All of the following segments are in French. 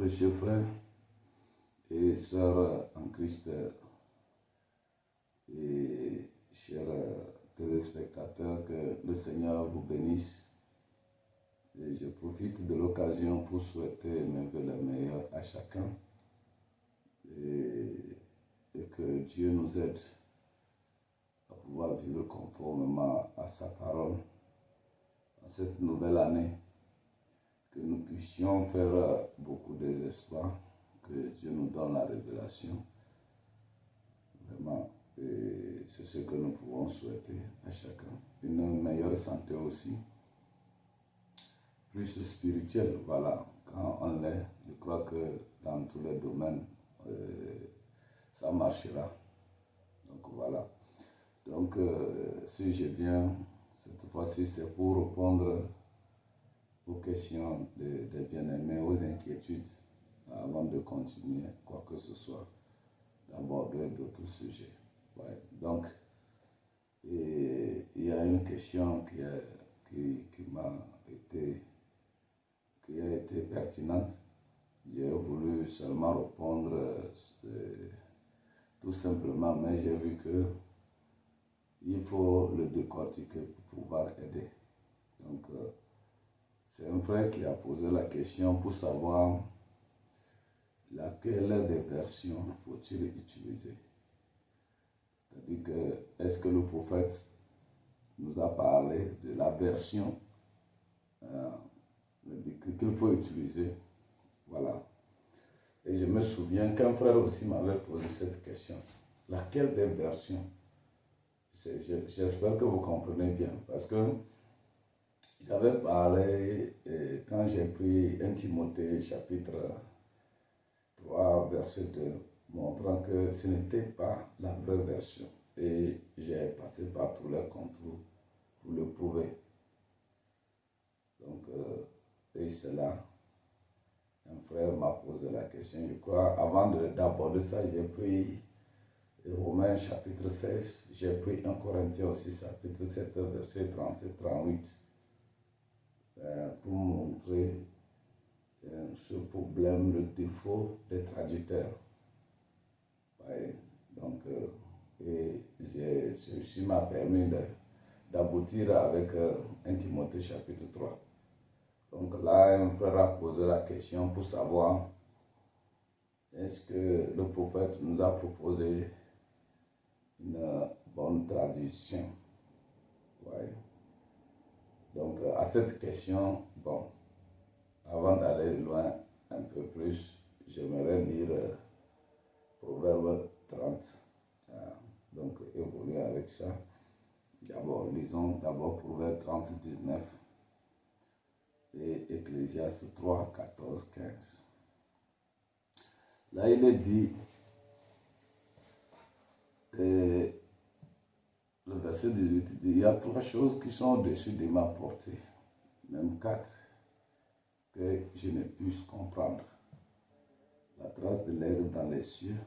précieux frères et sœurs en Christ et chers téléspectateurs, que le Seigneur vous bénisse. Et je profite de l'occasion pour souhaiter mes vœux les meilleurs à chacun et que Dieu nous aide à pouvoir vivre conformément à sa parole en cette nouvelle année, que nous puissions faire beaucoup d'espoir, que Dieu nous donne la révélation. Vraiment, c'est ce que nous pouvons souhaiter à chacun. Une meilleure santé aussi, plus spirituelle, voilà. Quand on l'est, je crois que dans tous les domaines, ça marchera. Donc voilà. Donc, si je viens, cette fois-ci, c'est pour répondre aux questions des bien-aimés, aux inquiétudes, avant de continuer quoi que ce soit, d'aborder d'autres sujets. Ouais. Donc, il y a une question qui a été pertinente. J'ai voulu seulement répondre tout simplement, mais j'ai vu que il faut le décortiquer pour pouvoir aider. Donc, c'est un frère qui a posé la question pour savoir laquelle des versions faut-il utiliser. C'est-à-dire que, est-ce que le prophète nous a parlé de la version qu'il faut utiliser? Voilà. Et je me souviens qu'un frère aussi m'avait posé cette question. Laquelle des versions? J'espère que vous comprenez bien, parce que j'avais parlé, quand j'ai pris 1 Timothée chapitre 3, verset 2, montrant que ce n'était pas la vraie version. Et j'ai passé par tous les contrôles pour le prouver. Donc, et cela, un frère m'a posé la question. Je crois, avant d'aborder ça, j'ai pris Romains chapitre 16, j'ai pris 1 Corinthiens aussi, chapitre 7, verset 37-38, pour montrer ce problème, le défaut des traducteurs. Ouais, donc, et ceci m'a permis d'aboutir avec 1 Timothée chapitre 3. Donc là, un frère a posé la question pour savoir est-ce que le prophète nous a proposé une bonne traduction. Ouais. Donc, à cette question, bon, avant d'aller loin un peu plus, j'aimerais lire Proverbe 30. Donc, évoluer avec ça. D'abord, lisons d'abord Proverbe 30, 19 et Ecclésiaste 3, 14, 15. Là, il est dit, le verset 18 dit, il y a 3 choses qui sont au-dessus de ma portée, même 4, que je ne puisse comprendre. La trace de l'aigle dans les cieux,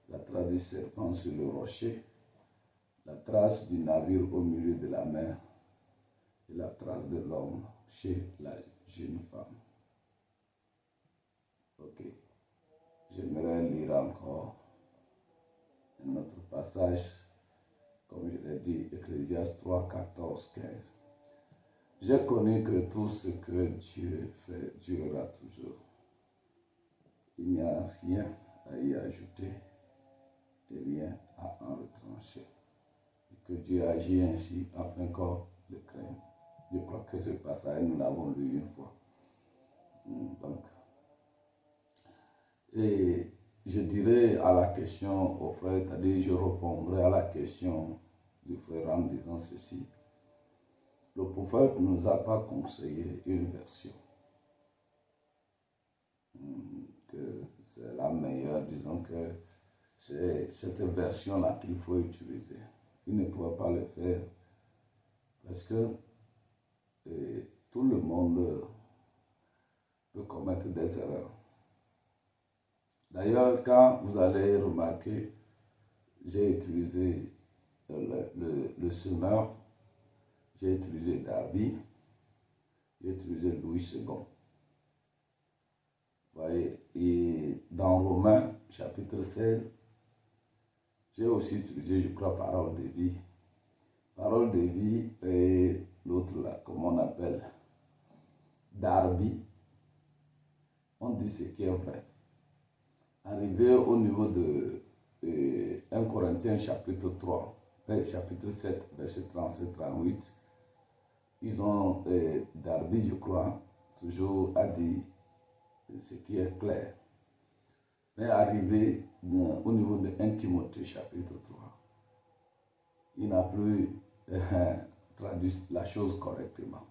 la trace du serpent sur le rocher, la trace du navire au milieu de la mer et la trace de l'homme chez la jeune femme. Ok, j'aimerais lire encore un autre passage, comme je l'ai dit, Ecclésiaste 3, 14, 15. J'ai connu que tout ce que Dieu fait durera toujours. Il n'y a rien à y ajouter et rien à en retrancher. Et que Dieu agit ainsi afin qu'on le craigne. Je crois que ce passage, nous l'avons lu une fois. Donc, et je dirais à la question au frère, c'est-à-dire je répondrai à la question du frère en disant ceci. Le prophète ne nous a pas conseillé une version, que c'est la meilleure, disons que c'est cette version-là qu'il faut utiliser. Il ne pourra pas le faire parce que tout le monde peut commettre des erreurs. D'ailleurs, quand vous allez remarquer, j'ai utilisé le semeur, j'ai utilisé Darby, j'ai utilisé Louis II. Voyez, et dans Romains, chapitre 16, j'ai aussi utilisé, je crois, parole de vie. Parole de vie et l'autre là, comment on appelle, Darby. On dit ce qui est vrai. Arrivé au niveau de 1 Corinthiens chapitre 3, chapitre 7, verset 37-38, ils ont, Darby, je crois, toujours a dit ce qui est clair. Mais arrivé au niveau de 1 Timothée chapitre 3, il n'a plus traduit la chose correctement.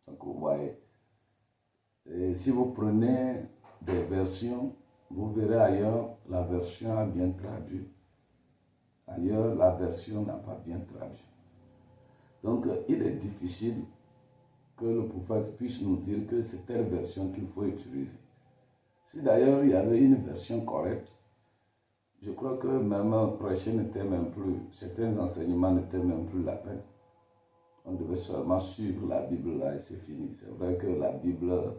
Donc vous voyez, si vous prenez des versions, vous verrez ailleurs, la version a bien traduit. Ailleurs, la version n'a pas bien traduit. Donc, il est difficile que le prophète puisse nous dire que c'est telle version qu'il faut utiliser. Si d'ailleurs il y avait une version correcte, je crois que même prêcher n'était même plus, certains enseignements n'étaient même plus la peine. On devait seulement suivre la Bible là et c'est fini. C'est vrai que la Bible,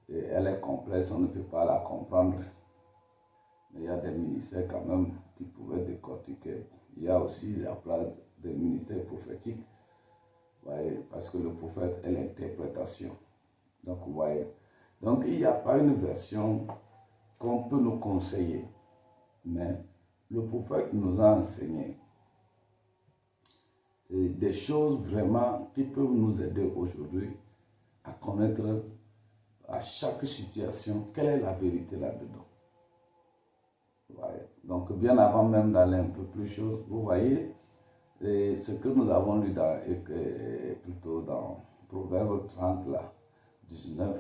elle est complexe, on ne peut pas la comprendre. Mais il y a des ministères quand même qui pouvaient décortiquer. Il y a aussi la place des ministères prophétiques. Voyez, parce que le prophète est l'interprétation. Donc, vous voyez. Donc, il n'y a pas une version qu'on peut nous conseiller. Mais le prophète nous a enseigné des choses vraiment qui peuvent nous aider aujourd'hui à connaître à chaque situation quelle est la vérité là-dedans. Donc, bien avant même d'aller un peu plus chose, vous voyez, ce que nous avons lu plutôt dans Proverbe 30, là, 19,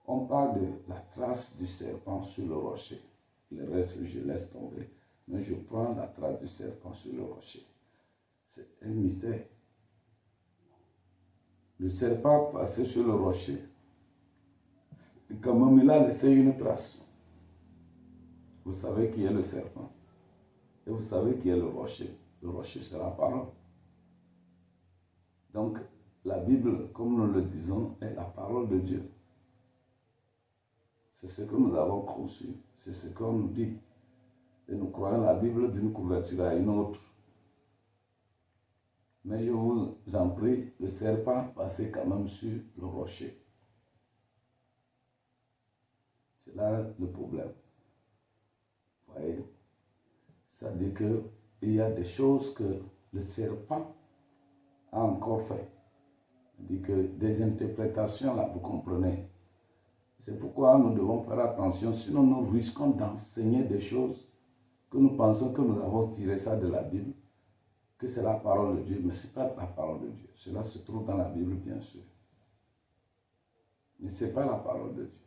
on parle de la trace du serpent sur le rocher. Le reste, je laisse tomber. Mais je prends la trace du serpent sur le rocher. C'est un mystère. Le serpent passait sur le rocher. Et quand même, il a laissé une trace. Vous savez qui est le serpent. Et vous savez qui est le rocher. Le rocher, c'est la parole. Donc, la Bible, comme nous le disons, est la parole de Dieu. C'est ce que nous avons conçu. C'est ce qu'on nous dit. Et nous croyons la Bible d'une couverture à une autre. Mais je vous en prie, le serpent passait quand même sur le rocher. C'est là le problème. Vous voyez? Ça dit qu'il y a des choses que le serpent a encore fait. Il dit que des interprétations, là, vous comprenez. C'est pourquoi nous devons faire attention, sinon nous risquons d'enseigner des choses que nous pensons que nous avons tiré ça de la Bible, que c'est la parole de Dieu, mais ce n'est pas la parole de Dieu. Cela se trouve dans la Bible, bien sûr. Mais ce n'est pas la parole de Dieu.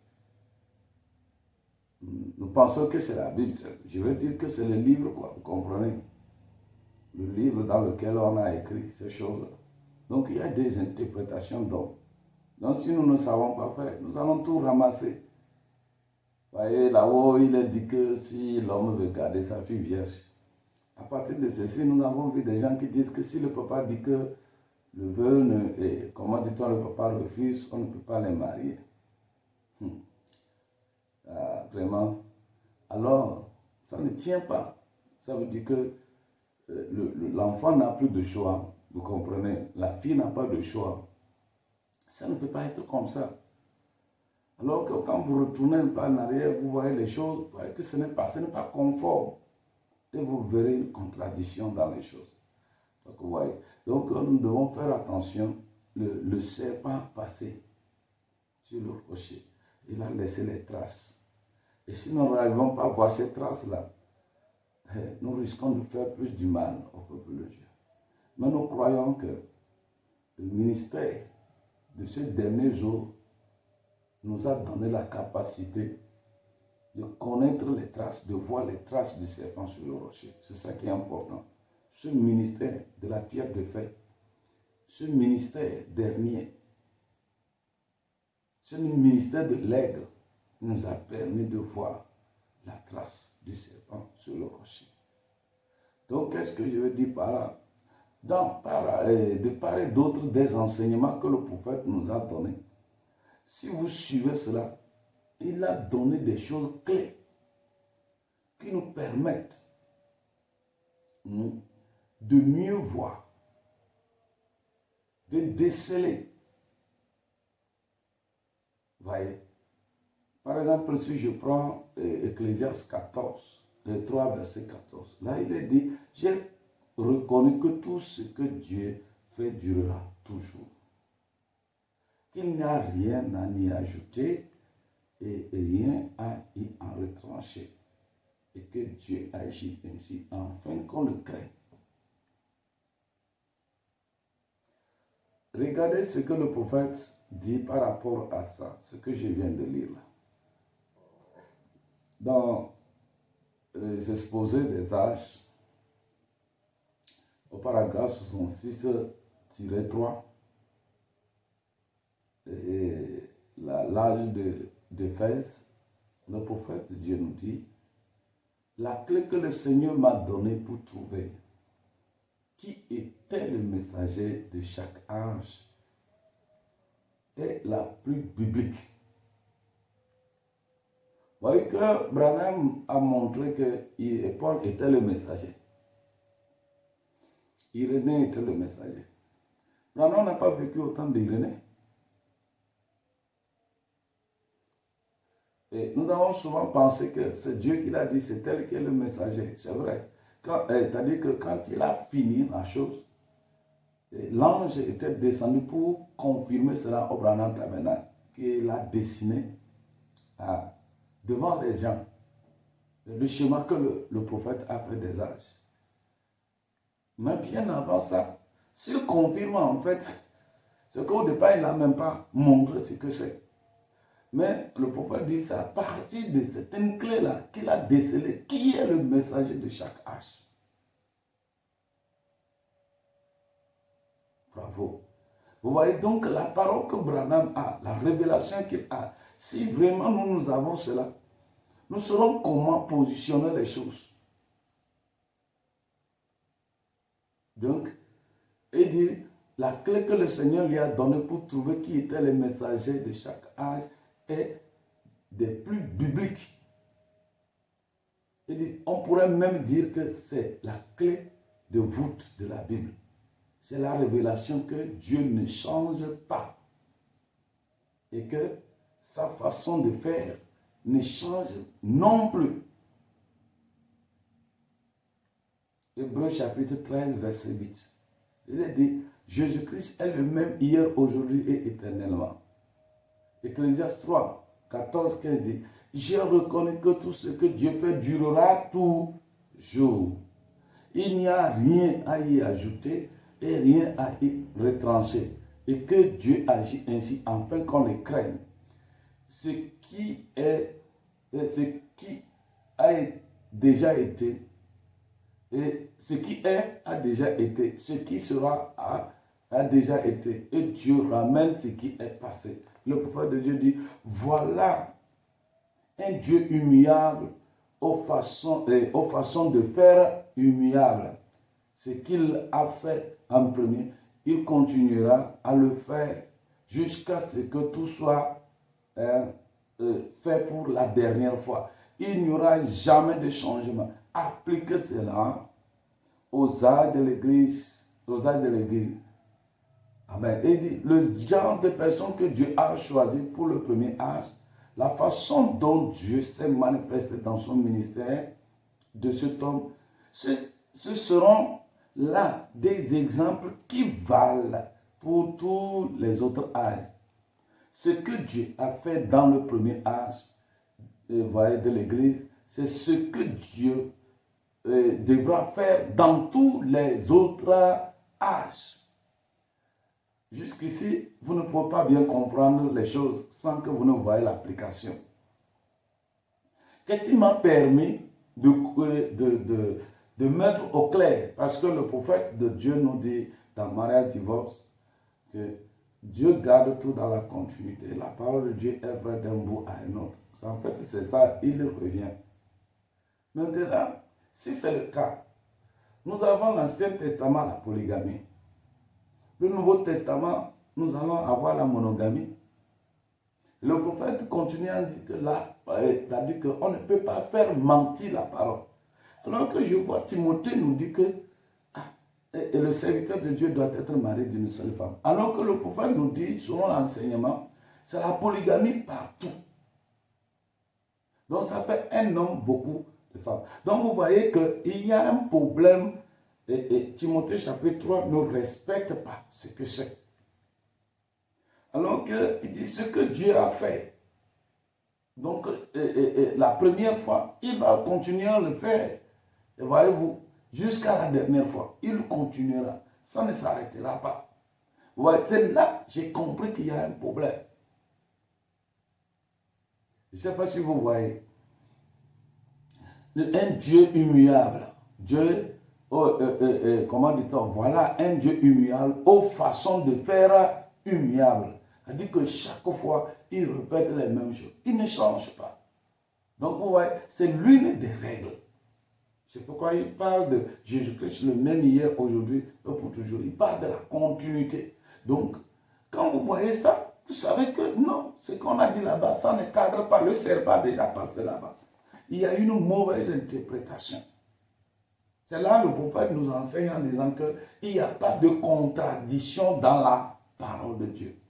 Nous pensons que c'est la Bible. Je veux dire que c'est le livre, quoi, vous comprenez? Le livre dans lequel on a écrit ces choses-là. Donc il y a des interprétations d'hommes. Donc si nous ne savons pas faire, nous allons tout ramasser. Vous voyez, là-haut, il est dit que si l'homme veut garder sa fille vierge, à partir de ceci, nous avons vu des gens qui disent que si le papa dit que le vœu, comment dit-on, le papa refuse, on ne peut pas les marier. Vraiment. Alors, ça ne tient pas. Ça veut dire que l'enfant n'a plus de choix. Vous comprenez? La fille n'a pas de choix. Ça ne peut pas être comme ça. Alors que quand vous retournez un peu en arrière, vous voyez les choses, vous voyez que ce n'est pas conforme. Et vous verrez une contradiction dans les choses. Donc, vous voyez. Donc nous devons faire attention. Le serpent passé sur le rocher. Il a laissé les traces. Et si nous n'arrivons pas à voir ces traces-là, nous risquons de faire plus du mal au peuple de Dieu. Mais nous croyons que le ministère de ce dernier jour nous a donné la capacité de connaître les traces, de voir les traces du serpent sur le rocher. C'est ça qui est important. Ce ministère de la pierre de fête, ce ministère dernier, ce ministère de l'aigle nous a permis de voir la trace du serpent sur le rocher. Donc, qu'est-ce que je veux dire par là? De part et d'autre des enseignements que le prophète nous a donnés. Si vous suivez cela, il a donné des choses clés qui nous permettent de mieux voir, de déceler. Voyez, par exemple, si je prends Ecclésiaste 14, 3, verset 14, là il est dit, j'ai reconnu que tout ce que Dieu fait durera toujours. Qu'il n'y a rien à y ajouter et rien à y en retrancher. Et que Dieu agit ainsi, afin qu'on le craigne. Regardez ce que le prophète dit par rapport à ça, ce que je viens de lire là. Dans les exposés des âges, au paragraphe 66-3, l'âge d'Éphèse, le prophète de Dieu nous dit, la clé que le Seigneur m'a donnée pour trouver qui était le messager de chaque âge est la plus biblique. Vous voyez que Branham a montré que Paul était le messager. Irénée était le messager. Branham n'a pas vécu autant d'Irénée. Et nous avons souvent pensé que c'est Dieu qui l'a dit, c'est elle qui est le messager. C'est vrai. C'est-à-dire que quand il a fini la chose, l'ange était descendu pour confirmer cela au Branham Tabernacle, qu'il a dessiné devant les gens. Le schéma que le prophète a fait des âges. Mais bien avant ça, s'il confirme en fait, c'est qu'au départ, il n'a même pas montré ce que c'est. Mais le prophète dit ça à partir de certaines clés-là qu'il a décelées. Qui est le messager de chaque âge? Bravo. Vous voyez donc la parole que Branham a, la révélation qu'il a. Si vraiment nous avons cela, nous saurons comment positionner les choses. Donc, il dit, la clé que le Seigneur lui a donnée pour trouver qui était le messager de chaque âge est des plus bibliques. Il dit, on pourrait même dire que c'est la clé de voûte de la Bible. C'est la révélation que Dieu ne change pas. Et que sa façon de faire ne change non plus. Hébreux chapitre 13, verset 8. Il est dit, Jésus-Christ est le même hier, aujourd'hui et éternellement. Ecclésiaste 3, 14, 15 dit, j'ai reconnu que tout ce que Dieu fait durera toujours. Il n'y a rien à y ajouter et rien à y retrancher. Et que Dieu agit ainsi afin qu'on le craigne. Ce qui a déjà été, et ce qui est a déjà été, ce qui sera a déjà été. Et Dieu ramène ce qui est passé. Le prophète de Dieu dit, voilà un Dieu humiliable aux façons de faire humiliable. Ce qu'il a fait en premier, il continuera à le faire jusqu'à ce que tout soit fait pour la dernière fois. Il n'y aura jamais de changement. Appliquez cela aux âges de l'Église. Amen. Il dit, le genre de personnes que Dieu a choisi pour le premier âge, la façon dont Dieu s'est manifesté dans son ministère de cet homme, ce seront là des exemples qui valent pour tous les autres âges. Ce que Dieu a fait dans le premier âge de l'Église, c'est ce que Dieu devra faire dans tous les autres âges. Jusqu'ici, vous ne pouvez pas bien comprendre les choses sans que vous ne voyez l'application. Qu'est-ce qui m'a permis de mettre au clair? Parce que le prophète de Dieu nous dit dans mariage divorce que Dieu garde tout dans la continuité. La parole de Dieu est vraie d'un bout à un autre. En fait, c'est ça, il revient. Maintenant, si c'est le cas, nous avons l'Ancien Testament, la polygamie. Le Nouveau Testament, nous allons avoir la monogamie. Le prophète continue à dire que là, il a dit qu'on ne peut pas faire mentir la parole. Alors que je vois Timothée nous dit que et le serviteur de Dieu doit être marié d'une seule femme. Alors que le prophète nous dit, selon l'enseignement, c'est la polygamie partout. Donc ça fait un homme, beaucoup de femmes. Donc vous voyez qu'il y a un problème et Timothée chapitre 3 ne respecte pas ce que c'est. Alors qu'il dit ce que Dieu a fait. Donc la première fois, il va continuer à le faire. Et voyez-vous, jusqu'à la dernière fois, il continuera. Ça ne s'arrêtera pas. C'est là que j'ai compris qu'il y a un problème. Je ne sais pas si vous voyez. Un Dieu immuable. Dieu, comment dit-on? Voilà un Dieu immuable aux façons de faire immuable. C'est-à-dire que chaque fois, il répète les mêmes choses. Il ne change pas. Donc, vous voyez, c'est l'une des règles. C'est pourquoi il parle de Jésus-Christ le même hier, aujourd'hui et pour toujours. Il parle de la continuité. Donc, quand vous voyez ça, vous savez que non, ce qu'on a dit là-bas, ça ne cadre pas. Le serpent a déjà passé là-bas. Il y a une mauvaise interprétation. C'est là que le prophète nous enseigne en disant qu'il n'y a pas de contradiction dans la parole de Dieu.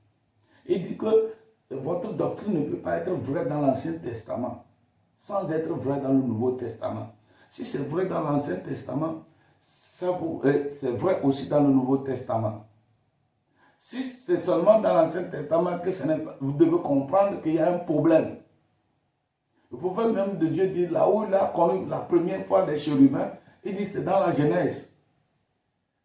Il dit que votre doctrine ne peut pas être vraie dans l'Ancien Testament sans être vraie dans le Nouveau Testament. Si c'est vrai dans l'Ancien Testament, c'est vrai aussi dans le Nouveau Testament. Si c'est seulement dans l'Ancien Testament que ce n'est pas, vous devez comprendre qu'il y a un problème. Le prophète même de Dieu dit, là où il a connu la première fois des chérubins, il dit c'est dans la Genèse.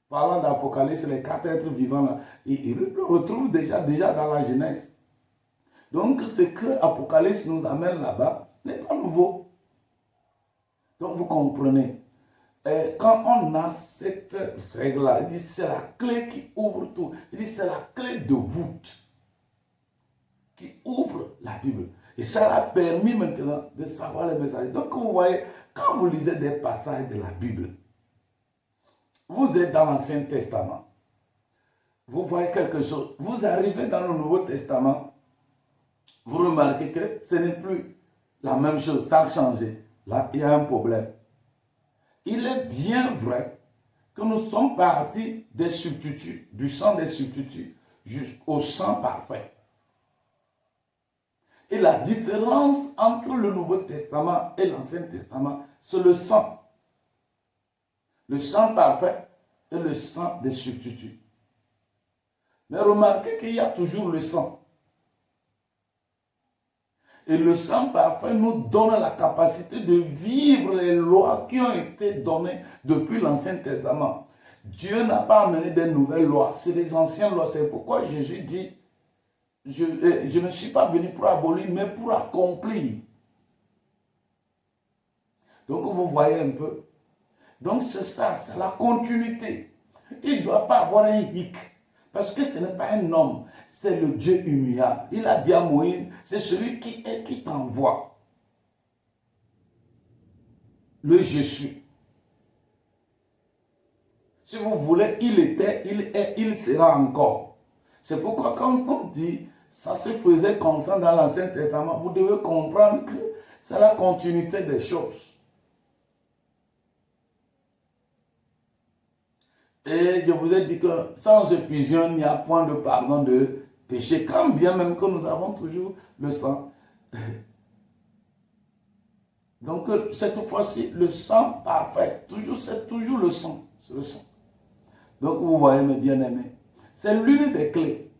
Parlant d'Apocalypse, les 4 êtres vivants, là, il le retrouve déjà dans la Genèse. Donc ce que Apocalypse nous amène là-bas n'est pas nouveau. Donc vous comprenez. Quand on a cette règle-là, il dit c'est la clé qui ouvre tout. Il dit c'est la clé de voûte qui ouvre la Bible. Et ça a permis maintenant de savoir les messages. Donc vous voyez, quand vous lisez des passages de la Bible, vous êtes dans l'Ancien Testament. Vous voyez quelque chose. Vous arrivez dans le Nouveau Testament, vous remarquez que ce n'est plus la même chose, ça a changé. Là, il y a un problème. Il est bien vrai que nous sommes partis des substituts, du sang des substituts, jusqu'au sang parfait. Et la différence entre le Nouveau Testament et l'Ancien Testament, c'est le sang. Le sang parfait et le sang des substituts. Mais remarquez qu'il y a toujours le sang. Et le sang parfait nous donne la capacité de vivre les lois qui ont été données depuis l'Ancien Testament. Dieu n'a pas amené des nouvelles lois, c'est les anciennes lois. C'est pourquoi Jésus dit, je ne suis pas venu pour abolir, mais pour accomplir. Donc vous voyez un peu. Donc c'est ça, c'est la continuité. Il ne doit pas avoir un hic. Parce que ce n'est pas un homme, c'est le Dieu immuable. Il a dit à Moïse, c'est celui qui est qui t'envoie. Le Jésus. Si vous voulez, il était, il est, il sera encore. C'est pourquoi quand on dit, ça se faisait comme ça dans l'Ancien Testament, vous devez comprendre que c'est la continuité des choses. Et je vous ai dit que sans effusion, il n'y a point de pardon de péché, quand bien même que nous avons toujours le sang. Donc cette fois-ci, le sang parfait, c'est toujours le sang. C'est le sang. Donc vous voyez mes bien-aimés, c'est l'une des clés.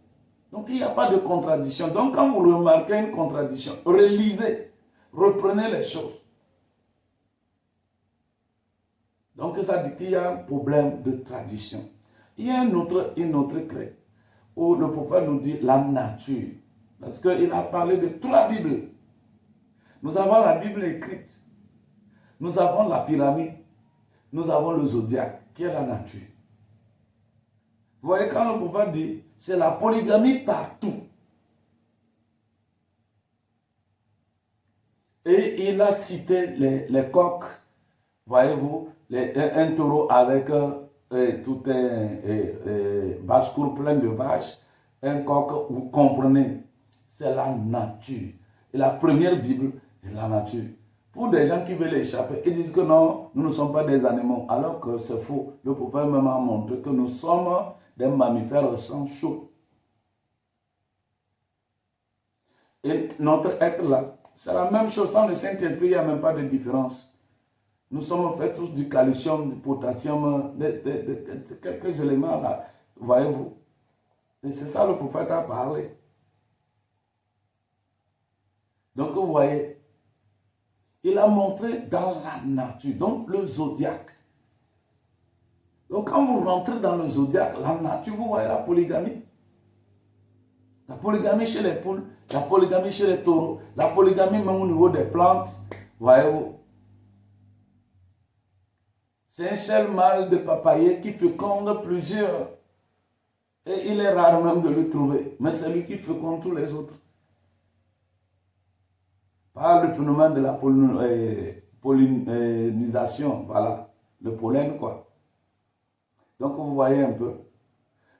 Donc il n'y a pas de contradiction. Donc quand vous remarquez une contradiction, relisez, reprenez les choses. Donc ça dit qu'il y a un problème de tradition. Il y a une autre clé où le prophète nous dit la nature. Parce qu'il a parlé de toute la Bible. Nous avons la Bible écrite. Nous avons la pyramide. Nous avons le zodiaque, qui est la nature. Vous voyez, quand le prophète dit, c'est la polygamie partout. Et il a cité les coqs, voyez-vous, un taureau avec tout un basse-cour plein de vaches, un coq, vous comprenez, c'est la nature. Et la première Bible est la nature. Pour des gens qui veulent échapper, ils disent que non, nous ne sommes pas des animaux, alors que c'est faux. Le prophète même a montré que nous sommes des mammifères au sang chaud. Et notre être là, c'est la même chose. Sans le Saint-Esprit, il n'y a même pas de différence. Nous sommes faits tous du calcium, du potassium, de quelques éléments là, voyez-vous. Et c'est ça le prophète a parlé. Donc vous voyez, il a montré dans la nature, donc le zodiaque. Donc quand vous rentrez dans le zodiaque, la nature, vous voyez la polygamie. La polygamie chez les poules, la polygamie chez les taureaux, la polygamie même au niveau des plantes, voyez-vous. C'est un seul mâle de papayer qui féconde plusieurs. Et il est rare même de le trouver. Mais c'est lui qui féconde tous les autres. Par le phénomène de la pollinisation, voilà, le pollen quoi. Donc vous voyez un peu.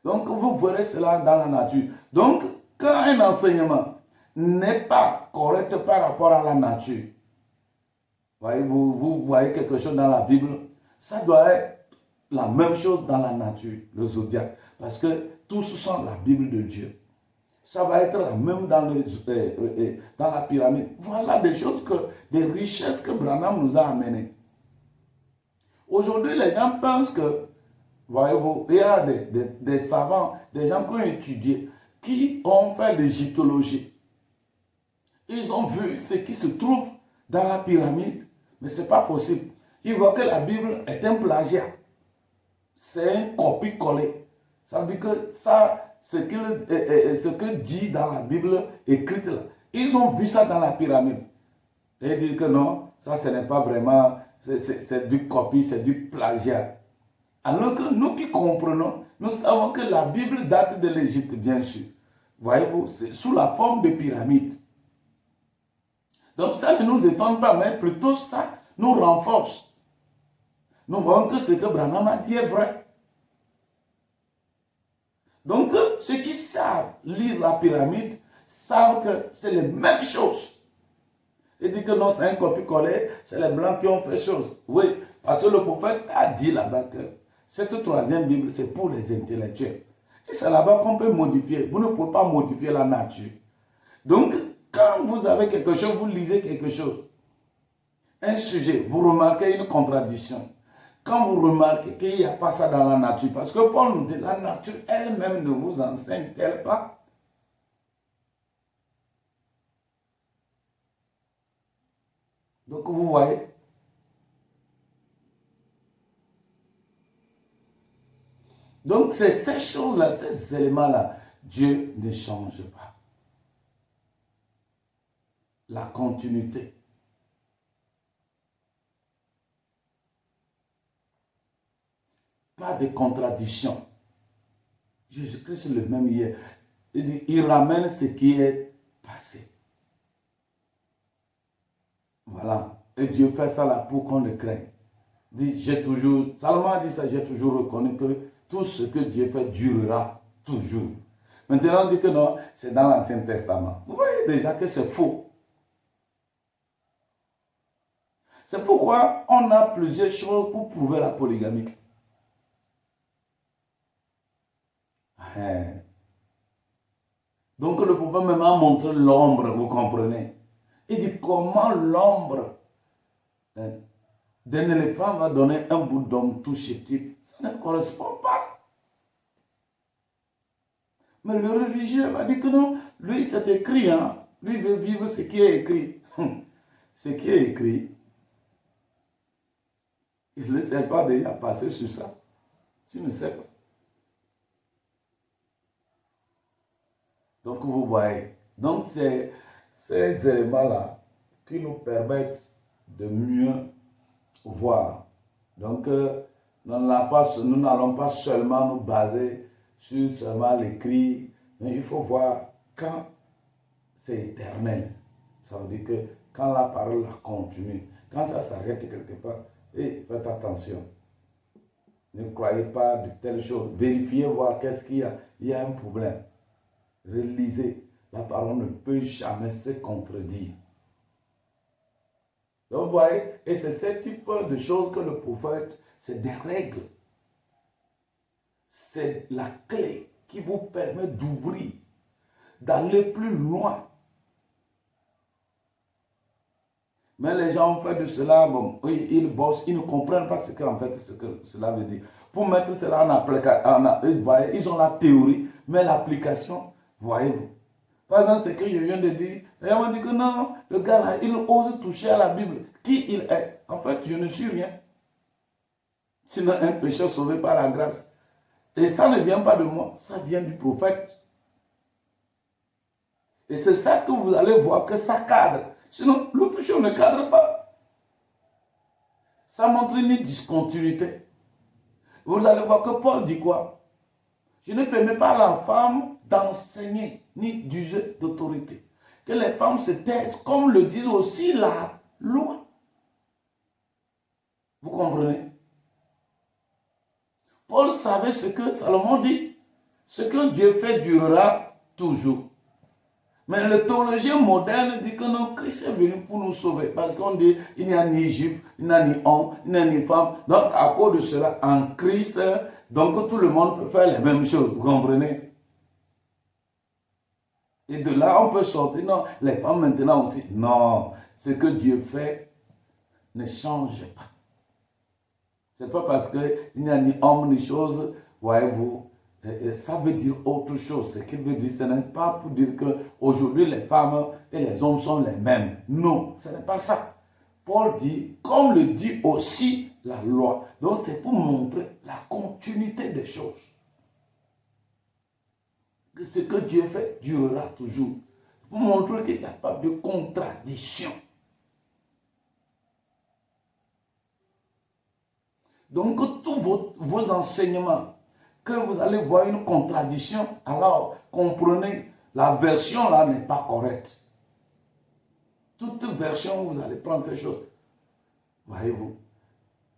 Donc vous verrez cela dans la nature. Donc quand un enseignement n'est pas correct par rapport à la nature, voyez, vous voyez quelque chose dans la Bible, ça doit être la même chose dans la nature, le zodiaque. Parce que tous sont la Bible de Dieu. Ça va être la même dans la pyramide. Voilà des choses, des richesses que Branham nous a amenées. Aujourd'hui, les gens pensent que, voyez-vous, il y a des savants, des gens qui ont étudié, qui ont fait l'égyptologie. Ils ont vu ce qui se trouve dans la pyramide, mais ce n'est pas possible. Ils voient que la Bible est un plagiat. C'est un copie-coller. Ça veut dire que ça, ce que dit dans la Bible écrite là, ils ont vu ça dans la pyramide. Et ils disent que non, ça ce n'est pas vraiment, c'est du copie, c'est du plagiat. Alors que nous qui comprenons, nous savons que la Bible date de l'Égypte, bien sûr. Voyez-vous, c'est sous la forme de pyramide. Donc ça ne nous étonne pas, mais plutôt ça nous renforce. Nous voyons que ce que Branham a dit est vrai. Donc ceux qui savent lire la pyramide savent que c'est les mêmes choses. Il dit que non, c'est un copie-coller, c'est les blancs qui ont fait chose. Oui, parce que le prophète a dit là-bas que cette troisième Bible, c'est pour les intellectuels. Et c'est là-bas qu'on peut modifier. Vous ne pouvez pas modifier la nature. Donc, quand vous avez quelque chose, vous lisez quelque chose, un sujet, vous remarquez une contradiction. Quand vous remarquez qu'il n'y a pas ça dans la nature, parce que Paul nous dit, la nature elle-même ne vous enseigne-t-elle pas? Donc vous voyez. Donc c'est ces choses-là, ces éléments-là, Dieu ne change pas. La continuité. Pas de contradiction. Jésus-Christ est le même hier. Il ramène ce qui est passé. Voilà. Et Dieu fait ça là pour qu'on le craigne. Salomon a dit ça, j'ai toujours reconnu que tout ce que Dieu fait durera toujours. Maintenant, on dit que non, c'est dans l'Ancien Testament. Vous voyez déjà que c'est faux. C'est pourquoi on a plusieurs choses pour prouver la polygamie. Donc le prophète même a montré l'ombre, vous comprenez. Il dit comment l'ombre d'un éléphant va donner un bout d'homme tout chétif. Ça ne correspond pas. Mais le religieux va dire que non, lui c'est écrit, hein. Lui veut vivre ce qui est écrit. Ce qui est écrit, il ne sait pas déjà passer sur ça. Tu ne sais pas. Donc vous voyez. Donc c'est ces éléments-là qui nous permettent de mieux voir. Donc nous n'allons pas seulement nous baser sur seulement l'écrit, mais il faut voir quand c'est éternel. Ça veut dire que quand la parole continue, quand ça s'arrête quelque part, et faites attention. Ne croyez pas de telles choses. Vérifiez, voir qu'est-ce qu'il y a. Il y a un problème. Relisez. La parole ne peut jamais se contredire. Donc, vous voyez, et c'est ce type de choses que le prophète, c'est des règles. C'est la clé qui vous permet d'ouvrir, d'aller plus loin. Mais les gens ont fait de cela, bon, ils bossent, ils ne comprennent pas ce que cela veut dire. Pour mettre cela en application, ils ont la théorie, mais l'application, voyez-vous. Par exemple, ce que je viens de dire, et on m'a dit que non, le gars là, il ose toucher à la Bible. Qui il est? En fait, je ne suis rien. Sinon, un pécheur sauvé par la grâce. Et ça ne vient pas de moi, ça vient du prophète. Et c'est ça que vous allez voir que ça cadre. Sinon, l'autre chose ne cadre pas. Ça montre une discontinuité. Vous allez voir que Paul dit quoi? Je ne permets pas à la femme d'enseigner ni d'user d'autorité. Que les femmes se taisent, comme le dit aussi la loi. Vous comprenez? Paul savait ce que Salomon dit. Ce que Dieu fait durera toujours. Mais le théologien moderne dit que non, Christ est venu pour nous sauver. Parce qu'on dit, il n'y a ni juif, il n'y a ni homme, il n'y a ni femme. Donc, à cause de cela, en Christ, donc tout le monde peut faire les mêmes choses. Vous comprenez? Et de là, on peut sortir. Non, les femmes maintenant aussi. Non, ce que Dieu fait ne change pas. Ce n'est pas parce qu'il n'y a ni homme ni chose, voyez-vous. Ça veut dire autre chose. Ce qu'il veut dire, ce n'est pas pour dire qu'aujourd'hui les femmes et les hommes sont les mêmes. Non, ce n'est pas ça. Paul dit, comme le dit aussi la loi. Donc c'est pour montrer la continuité des choses. Que ce que Dieu fait durera toujours. Pour montrer qu'il n'y a pas de contradiction. Donc tous vos enseignements, que vous allez voir une contradiction, alors comprenez, la version là n'est pas correcte. Toute version, vous allez prendre ces choses. Voyez-vous.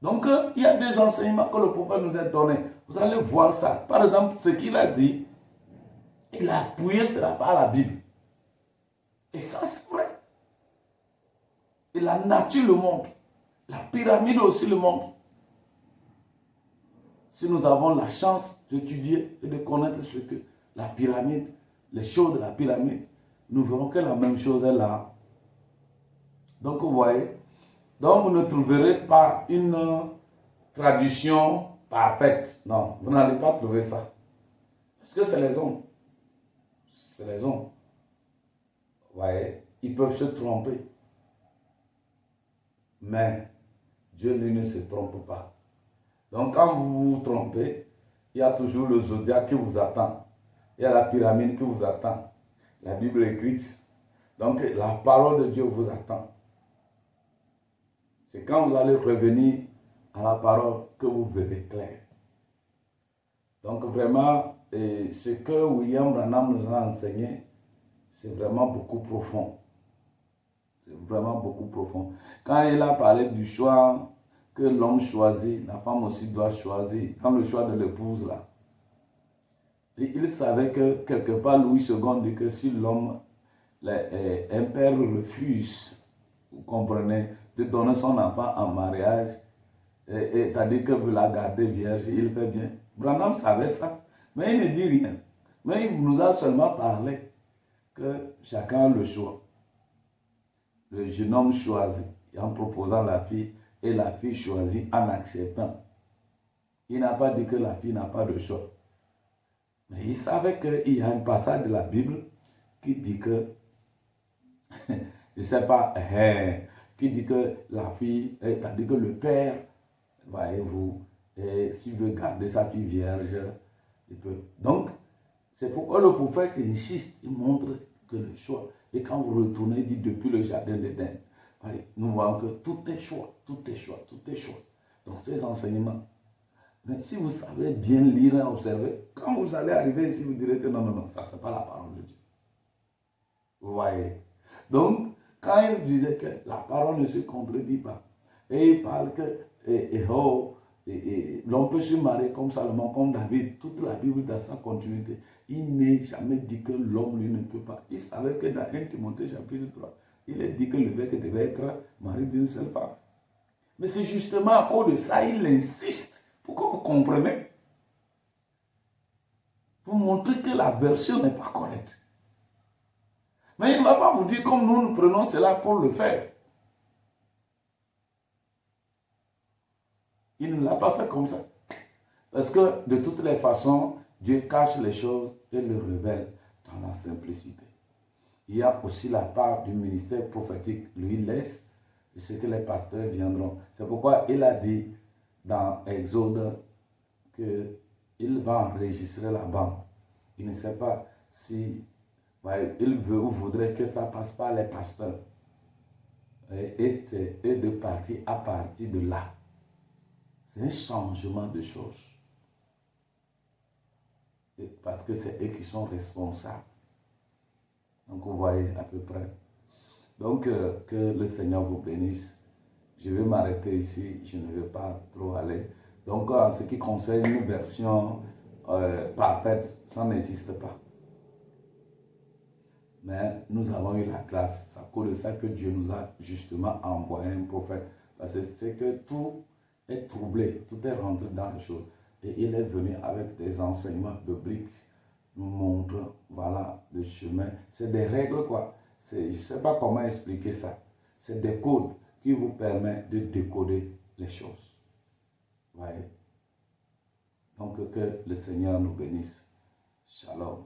Donc, il y a des enseignements que le prophète nous a donnés. Vous allez voir ça. Par exemple, ce qu'il a dit, il a appuyé cela par la Bible. Et ça, c'est vrai. Et la nature le montre. La pyramide aussi le montre. Si nous avons la chance d'étudier et de connaître ce que la pyramide, les choses de la pyramide, nous verrons que la même chose est là. Donc vous voyez, donc vous ne trouverez pas une traduction parfaite. Non, vous n'allez pas trouver ça. Parce que c'est les hommes. C'est les hommes. Vous voyez, ils peuvent se tromper. Mais Dieu, lui, ne se trompe pas. Donc quand vous vous trompez, il y a toujours le zodiaque qui vous attend. Il y a la pyramide qui vous attend. La Bible écrite. Donc la parole de Dieu vous attend. C'est quand vous allez revenir à la parole que vous verrez clair. Donc vraiment, ce que William Branham nous a enseigné, c'est vraiment beaucoup profond. C'est vraiment beaucoup profond. Quand il a parlé du choix que l'homme choisit, la femme aussi doit choisir, dans le choix de l'épouse là. Et il savait que quelque part Louis II dit que si l'homme, un père refuse, vous comprenez, de donner son enfant en mariage, c'est-à-dire que veut la garder vierge, il fait bien. Branham savait ça, mais il ne dit rien. Mais il nous a seulement parlé que chacun a le choix. Le jeune homme choisit en proposant la fille et la fille choisit en acceptant. Il n'a pas dit que la fille n'a pas de choix. Mais il savait qu'il y a un passage de la Bible qui dit que, je ne sais pas, qui dit que la fille, c'est-à-dire que le père, voyez-vous, s'il veut garder sa fille vierge, il peut. Donc, c'est pourquoi le prophète insiste, il montre que le choix. Et quand vous retournez, il dit depuis le jardin d'Éden, nous voyons que tout est choix, tout est choix, tout est choix. Donc, ces enseignements. Mais si vous savez bien lire et observer, quand vous allez arriver ici, vous direz que non, non, non, ça, c'est pas la parole de Dieu. Vous voyez. Donc, quand il disait que la parole ne se contredit pas, et il parle que le l'on peut se marier comme Salomon, comme David, toute la Bible dans sa continuité. Il n'est jamais dit que l'homme, lui, ne peut pas. Il savait que dans 1 Timothée chapitre 3, il est dit que l'évêque devait être marié d'une seule femme. Mais c'est justement à cause de ça, il insiste pour que vous compreniez. Pour montrer que la version n'est pas correcte. Mais il ne va pas vous dire comme nous prenons cela pour le faire. Il ne l'a pas fait comme ça. Parce que de toutes les façons, Dieu cache les choses et le révèle dans la simplicité. Il y a aussi la part du ministère prophétique, lui laisse, ce que les pasteurs viendront. C'est pourquoi il a dit dans Exode qu'il va enregistrer la banque. Il ne sait pas si il veut ou voudrait que ça passe par les pasteurs. Et c'est eux de partir à partir de là. C'est un changement de choses. Parce que c'est eux qui sont responsables. Donc vous voyez à peu près. Donc que le Seigneur vous bénisse. Je vais m'arrêter ici, je ne vais pas trop aller. Donc en ce qui concerne une version parfaite, ça n'existe pas. Mais nous avons eu la grâce. C'est à cause de ça que Dieu nous a justement envoyé un prophète. Parce que c'est que tout est troublé, tout est rentré dans les choses. Et il est venu avec des enseignements bibliques, nous montrant, voilà, le chemin. C'est des règles, quoi. Je ne sais pas comment expliquer ça. C'est des codes qui vous permettent de décoder les choses. Voyez. Donc que le Seigneur nous bénisse. Shalom.